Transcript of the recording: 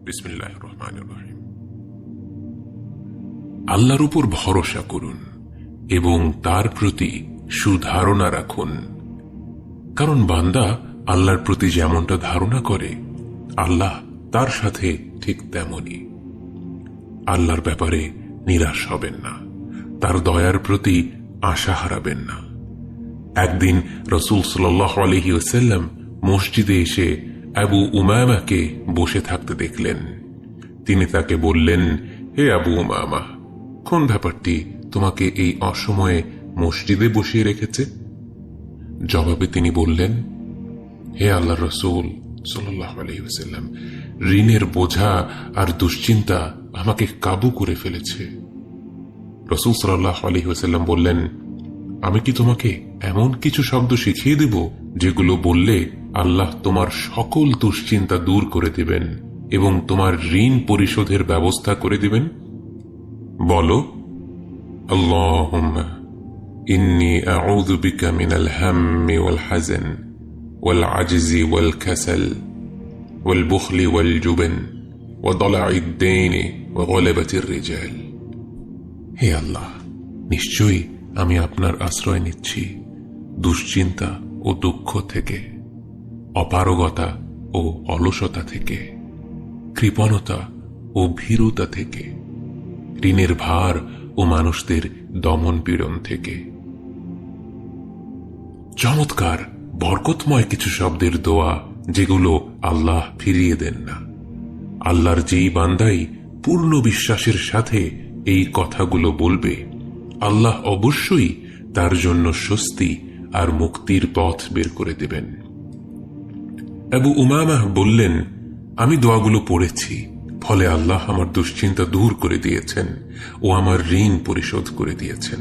বিসমিল্লাহির রহমানির রহিম। আল্লাহর উপর ভরসা করুন এবং তার প্রতি সুধারণা রাখুন, কারণ বান্দা আল্লাহর প্রতি যেমনটা ধারণা করে আল্লাহ তার সাথে ঠিক তেমনই। আল্লাহর ব্যাপারে নিরাশ হবেন না, তার দয়ার প্রতি আশা হারাবেন না। একদিন রাসূল সাল্লাল্লাহু আলাইহি ওয়াসাল্লাম মসজিদে এসে আবু উমামাকে বসে থাকতে দেখলেন। তিনি তাকে বললেন, হে আবু উমামা, কোন ব্যাপারটি তোমাকে এই অসময়ে মসজিদে বসিয়ে রেখেছে? জবাবে তিনি বললেন, হে আল্লাহর রাসূল সাল্লাল্লাহু আলাইহি ওয়াসাল্লাম, ঋণের বোঝা আর দুশ্চিন্তা আমাকে কাবু করে ফেলেছে। রাসূল সাল্লাল্লাহু আলাইহি ওয়াসাল্লাম বললেন, আমি কি তোমাকে এমন কিছু শব্দ শিখিয়ে দেব যেগুলো বললে আল্লাহ তোমার সকল দুশ্চিন্তা দূর করে দেবেন এবং তোমার ঋণ পরিশোধের ব্যবস্থা করে দিবেন? বলো, আল্লাহুম্মা ইন্নী আউযু বিকা মিনাল হাম্মি ওয়াল হাযান ওয়াল আজজি ওয়াল কাসাল ওয়াল বুখলি ওয়াল জুবন ওয়া দালা'id দাইনি ওয়া গলাবাতির রিজাল। হে আল্লাহ, নিশ্চয়ই আমি আপনার আশ্রয় নিচ্ছি দুশ্চিন্তা ও দুঃখ থেকে, অপারগতা ও অলসতা থেকে, কৃপণতা ও ভীরুতা থেকে, ঋণের ভার ও মানুষদের দমন পীড়ন থেকে। চমৎকার বরকতময় কিছু শব্দের দোয়া যেগুলো আল্লাহ ফিরিয়ে দেন না। আল্লাহর যেই বান্দাই পূর্ণ বিশ্বাসের সাথে এই কথাগুলো বলবে, আল্লাহ অবশ্যই তার জন্য স্বস্তি আর মুক্তির পথ বের করে দেবেন। আবু উমামা বললেন, আমি দোয়াগুলো পড়েছি, ফলে আল্লাহ আমার দুশ্চিন্তা দূর করে দিয়েছেন ও আমার ঋণ পরিশোধ করে দিয়েছেন।